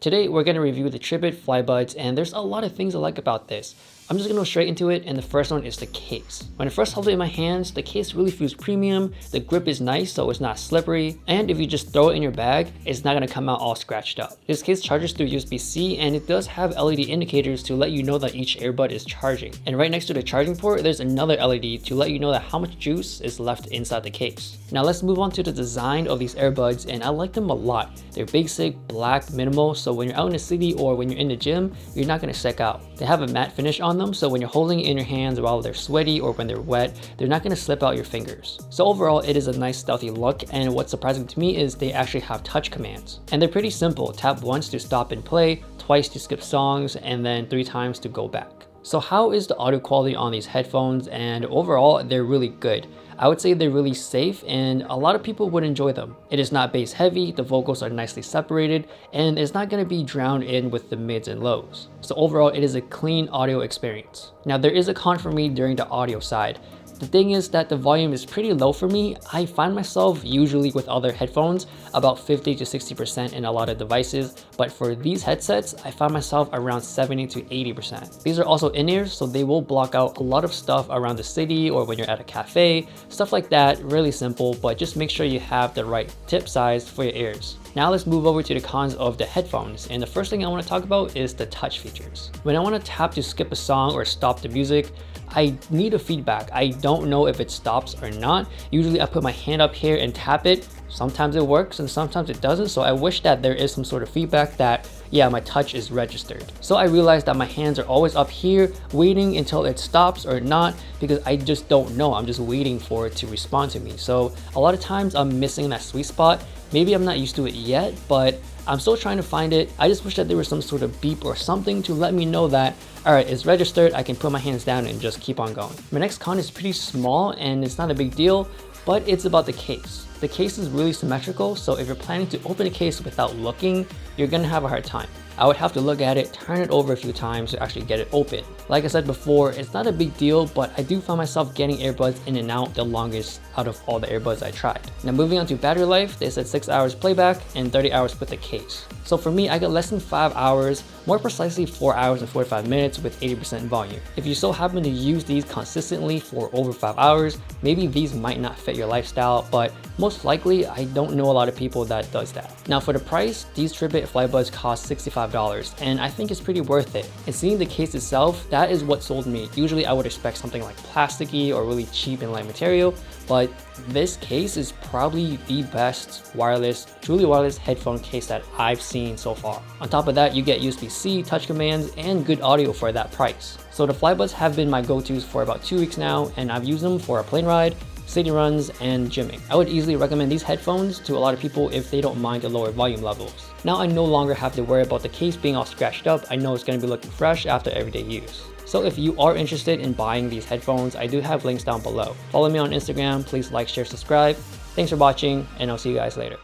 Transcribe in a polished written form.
Today we're going to review the Tribit Flybuds, and there's a lot of things I like about this. I'm just going to go straight into it, and the first one is the case. When I first held it in my hands, the case really feels premium, the grip is nice so it's not slippery, and if you just throw it in your bag, it's not going to come out all scratched up. This case charges through USB-C, and it does have LED indicators to let you know that each earbud is charging. And right next to the charging port, there's another LED to let you know that how much juice is left inside the case. Now let's move on to the design of these earbuds, and I like them a lot. They're basic, black, minimal, so when you're out in the city or when you're in the gym, you're not going to stick out. They have a matte finish on them, so when you're holding it in your hands while they're sweaty or when they're wet, they're not going to slip out your fingers. So overall, it is a nice stealthy look, and what's surprising to me is they actually have touch commands. And they're pretty simple. Tap once to stop and play, twice to skip songs, and then 3 times to go back. So how is the audio quality on these headphones? And overall, they're really good. I would say they're really safe, and a lot of people would enjoy them. It is not bass heavy, the vocals are nicely separated, and it's not going to be drowned in with the mids and lows. So overall, it is a clean audio experience. Now there is a con for me during the audio side. The thing is that the volume is pretty low for me. I find myself usually with other headphones about 50 to 60% in a lot of devices, but for these headsets, I find myself around 70 to 80%. These are also in-ears, so they will block out a lot of stuff around the city or when you're at a cafe, stuff like that. Really simple, but just make sure you have the right tip size for your ears. Now let's move over to the cons of the headphones, and the first thing I want to talk about is the touch features. When I want to tap to skip a song or stop the music, I need a feedback. I don't know if it stops or not. Usually I put my hand up here and tap it. Sometimes it works and sometimes it doesn't, so I wish that there is some sort of feedback that, yeah, my touch is registered. So I realized that my hands are always up here waiting until it stops or not, because I just don't know. I'm just waiting for it to respond to me. So a lot of times I'm missing that sweet spot. Maybe I'm not used to it yet, but I'm still trying to find it. I just wish that there was some sort of beep or something to let me know that, all right, it's registered. I can put my hands down and just keep on going. My next con is pretty small and it's not a big deal, but it's about the case. The case is really symmetrical, so if you're planning to open a case without looking, you're gonna have a hard time. I would have to look at it, turn it over a few times to actually get it open. Like I said before, it's not a big deal, but I do find myself getting earbuds in and out the longest out of all the earbuds I tried. Now moving on to battery life, they said 6 hours playback and 30 hours with the case. So for me, I got less than 5 hours, more precisely 4 hours and 45 minutes with 80% volume. If you so happen to use these consistently for over 5 hours, maybe these might not fit your lifestyle, but most likely I don't know a lot of people that does that. Now for the price, these Tribit Flybuds cost $65, and I think it's pretty worth it. And seeing the case itself, that is what sold me. Usually I would expect something like plasticky or really cheap and light material, but this case is probably the best wireless, truly wireless headphone case that I've seen so far. On top of that, you get USB-C, touch commands, and good audio for that price. So the Flybuds have been my go-tos for about 2 weeks now, and I've used them for a plane ride, city runs, and gymming. I would easily recommend these headphones to a lot of people if they don't mind the lower volume levels. Now I no longer have to worry about the case being all scratched up. I know it's going to be looking fresh after everyday use. So if you are interested in buying these headphones, I do have links down below. Follow me on Instagram, please like, share, subscribe. Thanks for watching, and I'll see you guys later.